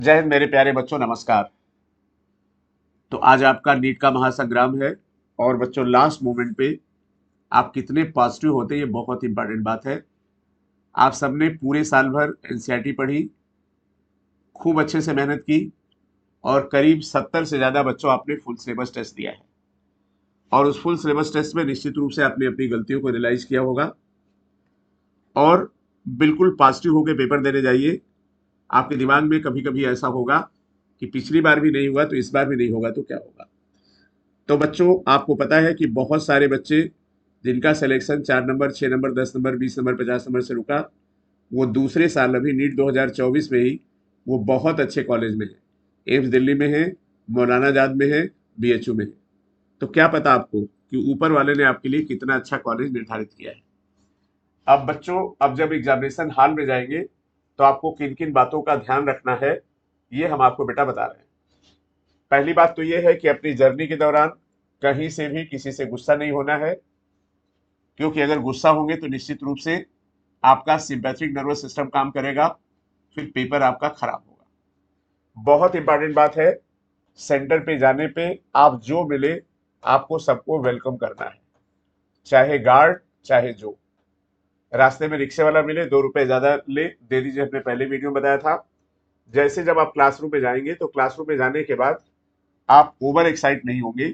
जय हिंद मेरे प्यारे बच्चों, नमस्कार। तो आज आपका नीट का महासंग्राम है और बच्चों लास्ट मोमेंट पे आप कितने पॉजिटिव होते हैं ये बहुत इंपॉर्टेंट बात है। आप सबने पूरे साल भर एनसीईआरटी पढ़ी, खूब अच्छे से मेहनत की और करीब 70 से ज़्यादा बच्चों आपने फुल सिलेबस टेस्ट दिया है और उस फुल सिलेबस टेस्ट में निश्चित रूप से आपने अपनी गलतियों को रियलाइज किया होगा और बिल्कुल पॉजिटिव होकर पेपर देने जाइए। आपके दिमाग में कभी कभी ऐसा होगा कि पिछली बार भी नहीं हुआ तो इस बार भी नहीं होगा तो क्या होगा। तो बच्चों आपको पता है कि बहुत सारे बच्चे जिनका selection 4 number 6 number 10 number 20 number 50 number से रुका, वो दूसरे साल अभी नीट 2024 में ही वो बहुत अच्छे कॉलेज में है, एम्स दिल्ली में है, मौलाना आजाद में है, बीएचयू में है। तो क्या पता आपको कि ऊपर वाले ने आपके लिए कितना अच्छा कॉलेज निर्धारित किया है। अब बच्चों, अब जब एग्जामिनेशन हॉल में जाएंगे तो आपको किन किन बातों का ध्यान रखना है ये हम आपको बेटा बता रहे हैं। पहली बात तो ये है कि अपनी जर्नी के दौरान कहीं से भी किसी से गुस्सा नहीं होना है, क्योंकि अगर गुस्सा होंगे तो निश्चित रूप से आपका सिंपैथिक नर्वस सिस्टम काम करेगा, फिर पेपर आपका खराब होगा। बहुत इंपॉर्टेंट बात है, सेंटर पे जाने पे आप जो मिले आपको सबको वेलकम करना है, चाहे गार्ड चाहे जो। रास्ते में रिक्शे वाला मिले 2 रुपए ज्यादा ले दे दीजिए, हमने पहले वीडियो में बताया था। जैसे जब आप क्लासरूम में जाएंगे तो क्लासरूम में जाने के बाद आप ओवर एक्साइट नहीं होंगे,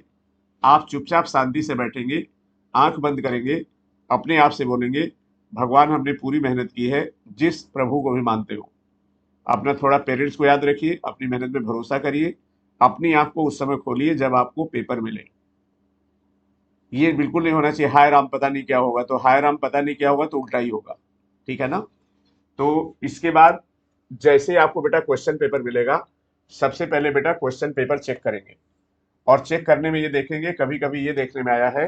आप चुपचाप शांति से बैठेंगे, आंख बंद करेंगे, अपने आप से बोलेंगे भगवान हमने पूरी मेहनत की है, जिस प्रभु को भी मानते हो। अपना थोड़ा पेरेंट्स को याद रखिए, अपनी मेहनत में भरोसा करिए, अपनी आंख को उस समय खोलिए जब आपको पेपर मिले। ये बिल्कुल नहीं होना चाहिए हाय राम पता नहीं क्या होगा, तो हाय राम पता नहीं क्या होगा तो उल्टा ही होगा, ठीक है ना। तो इसके बाद जैसे ही आपको बेटा क्वेश्चन पेपर मिलेगा, सबसे पहले बेटा क्वेश्चन पेपर चेक करेंगे और चेक करने में ये देखेंगे, कभी कभी ये देखने में आया है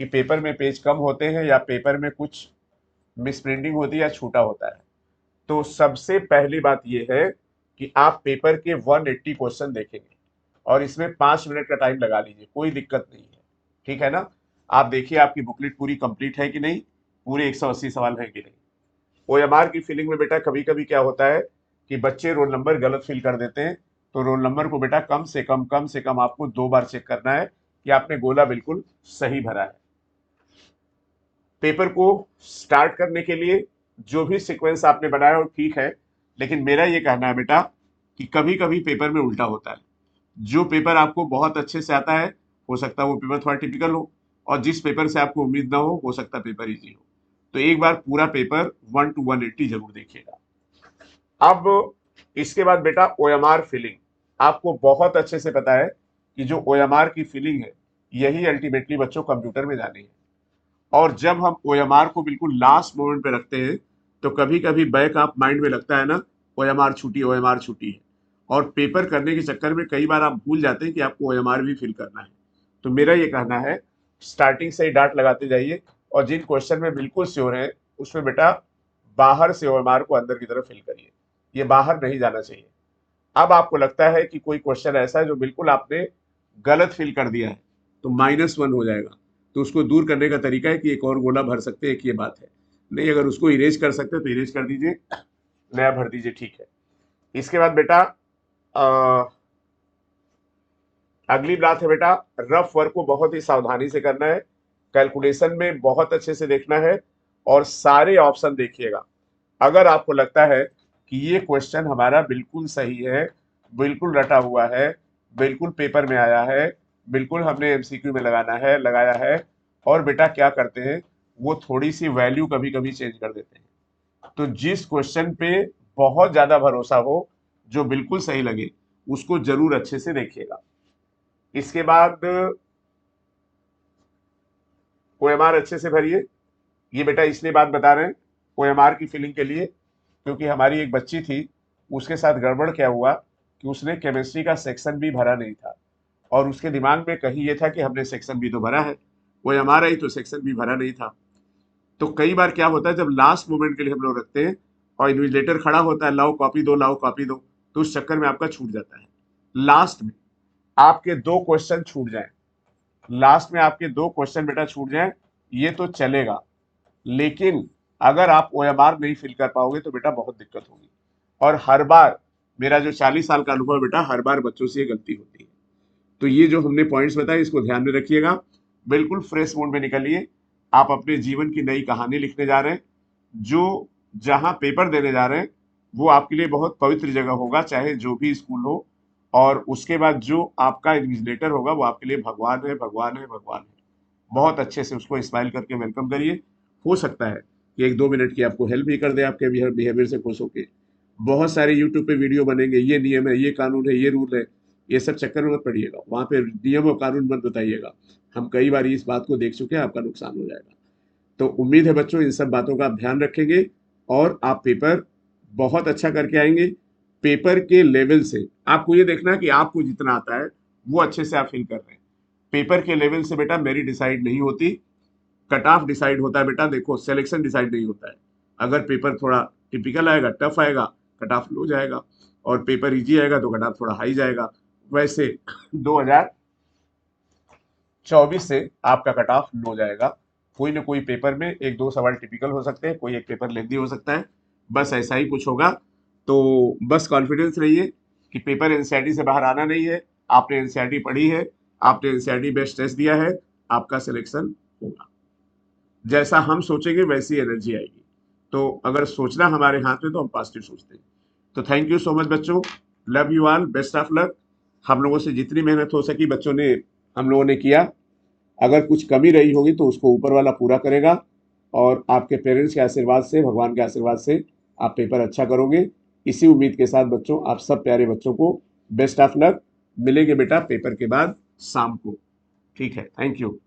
कि पेपर में पेज कम होते हैं या पेपर में कुछ मिसप्रिंटिंग होती है या छूटा होता है। तो सबसे पहली बात ये है कि आप पेपर के 180 क्वेश्चन देखेंगे और इसमें 5 मिनट का टाइम लगा लीजिए, कोई दिक्कत नहीं है, ठीक है ना। आप देखिए आपकी बुकलेट पूरी कंप्लीट है कि नहीं, पूरे 180 सवाल है कि नहीं। ओएमआर की फिलिंग में बेटा कभी कभी क्या होता है कि बच्चे रोल नंबर गलत फिल कर देते हैं, तो रोल नंबर को बेटा कम से कम आपको 2 बार चेक करना है कि आपने गोला बिल्कुल सही भरा है। पेपर को स्टार्ट करने के लिए जो भी सीक्वेंस आपने बनाया वो ठीक है, लेकिन मेरा ये कहना है बेटा कि कभी कभी पेपर में उल्टा होता है। जो पेपर आपको बहुत अच्छे से आता है, हो सकता है वो पेपर थोड़ा टिपिकल हो, और जिस पेपर से आपको उम्मीद ना हो सकता है पेपर इजी हो। तो एक बार पूरा पेपर 1 to 180 जरूर देखिएगा। अब इसके बाद बेटा ओएमआर फिलिंग, आपको बहुत अच्छे से पता है कि जो ओएमआर की फिलिंग है यही अल्टीमेटली बच्चों कंप्यूटर में जानी है। और जब हम ओएमआर को बिल्कुल लास्ट मोमेंट पे रखते हैं तो कभी कभी बैक ऑफ माइंड में लगता है ना ओएमआर छुट्टी है, और पेपर करने के चक्कर में कई बार आप भूल जाते हैं कि आपको ओएमआर भी फिल करना है। तो मेरा ये कहना है स्टार्टिंग से ही डाट लगाते जाइए, और जिन क्वेश्चन में बिल्कुल श्योर है उसमें बेटा बाहर से ओएमआर को अंदर की तरफ फिल करिए, ये बाहर नहीं जाना चाहिए। अब आपको लगता है कि कोई क्वेश्चन ऐसा है जो बिल्कुल आपने गलत फिल कर दिया है तो -1 हो जाएगा, तो उसको दूर करने का तरीका है कि एक और गोला भर सकते हैं, एक ये बात है। नहीं, अगर उसको इरेज कर सकते हैं तो इरेज कर दीजिए, नया भर दीजिए, ठीक है। इसके बाद बेटा अगली बात है बेटा, रफ वर्क को बहुत ही सावधानी से करना है, कैलकुलेशन में बहुत अच्छे से देखना है और सारे ऑप्शन देखिएगा। अगर आपको लगता है कि ये क्वेश्चन हमारा बिल्कुल सही है, बिल्कुल रटा हुआ है, बिल्कुल पेपर में आया है, बिल्कुल हमने एमसीक्यू में लगाया है, और बेटा क्या करते हैं वो थोड़ी सी वैल्यू कभी कभी चेंज कर देते हैं। तो जिस क्वेश्चन पे बहुत ज्यादा भरोसा हो, जो बिल्कुल सही लगे, उसको जरूर अच्छे से देखिएगा। इसके बाद ओएमआर अच्छे से भरिए। ये बेटा इसलिए बात बता रहे हैं ओएमआर की फिलिंग के लिए, क्योंकि हमारी एक बच्ची थी, उसके साथ गड़बड़ क्या हुआ कि उसने केमिस्ट्री का सेक्शन भी भरा नहीं था, और उसके दिमाग में कहीं ये था कि हमने सेक्शन बी तो भरा है, ओएमआर आई तो सेक्शन बी भरा नहीं था। तो कई बार क्या होता है जब लास्ट मोमेंट के लिए हम लोग रखते हैं और इन्विजिलेटर खड़ा होता है लाओ कॉपी दो लाओ कॉपी दो, तो उस चक्कर में आपका छूट जाता है। लास्ट में आपके 2 क्वेश्चन छूट जाए, लास्ट में आपके 2 क्वेश्चन बेटा छूट जाए, ये तो चलेगा, लेकिन अगर आप ओएमआर नहीं फिल कर पाओगे तो बेटा बहुत दिक्कत होगी। और हर बार मेरा जो 40 साल का अनुभव बेटा, हर बार बच्चों से ये गलती होती है। तो ये जो हमने पॉइंट्स बताए इसको ध्यान में रखिएगा। बिल्कुल फ्रेश मूड में निकलिए। आप अपने जीवन की नई कहानी लिखने जा रहे हैं। जो जहां पेपर देने जा रहे हैं वो आपके लिए बहुत पवित्र जगह होगा, चाहे जो भी स्कूल हो। और उसके बाद जो आपका इन्विजिलेटर होगा वो आपके लिए भगवान है, भगवान है, भगवान है। बहुत अच्छे से उसको स्माइल करके वेलकम करिए। हो सकता है कि 1-2 मिनट की आपको हेल्प भी कर दे आपके बिहेवियर से खुश होके। बहुत सारे यूट्यूब पे वीडियो बनेंगे, ये नियम है, ये कानून है, ये रूल है। ये सब चक्कर में मत पड़िएगा, वहां पे नियम और कानून मत बताइएगा। हम कई बार इस बात को देख चुके हैं, आपका नुकसान हो जाएगा। तो उम्मीद है बच्चों इन सब बातों का आप ध्यान रखेंगे और आप पेपर बहुत अच्छा करके आएंगे। पेपर के लेवल से आपको ये देखना है कि आपको जितना आता है वो अच्छे से आप फील कर रहे हैं। पेपर के लेवल से बेटा मेरी डिसाइड नहीं होती, कट ऑफ डिसाइड होता है बेटा। देखो, सिलेक्शन डिसाइड नहीं होता है। अगर पेपर थोड़ा टिपिकल आएगा, टफ आएगा, कट ऑफ लो जाएगा। और पेपर इजी आएगा तो कट ऑफ थोड़ा हाई जाएगा। वैसे 2024 से आपका कट ऑफ लो जाएगा। कोई ना कोई पेपर में 1-2 सवाल टिपिकल हो सकते हैं, कोई एक पेपर लेंदी हो सकता है। बस ऐसा ही कुछ होगा। तो बस कॉन्फिडेंस रहिए कि पेपर एनसीईआरटी से बाहर आना नहीं है। आपने एनसीईआरटी पढ़ी है, आपने एनसीईआरटी बेस्ड टेस्ट दिया है, आपका सिलेक्शन होगा। जैसा हम सोचेंगे वैसी एनर्जी आएगी। तो अगर सोचना हमारे हाथ में तो हम पॉजिटिव सोचते हैं। तो थैंक यू सो मच बच्चों। Love you all, best of luck. हम लोगों से जितनी मेहनत हो सकी बच्चों ने, हम लोगों ने किया। अगर कुछ कमी रही होगी तो उसको ऊपर वाला पूरा करेगा। और आपके पेरेंट्स के आशीर्वाद से, भगवान के आशीर्वाद से आप पेपर अच्छा करोगे। इसी उम्मीद के साथ बच्चों, आप सब प्यारे बच्चों को बेस्ट ऑफ लक। मिलेंगे बेटा पेपर के बाद शाम को। ठीक है, थैंक यू।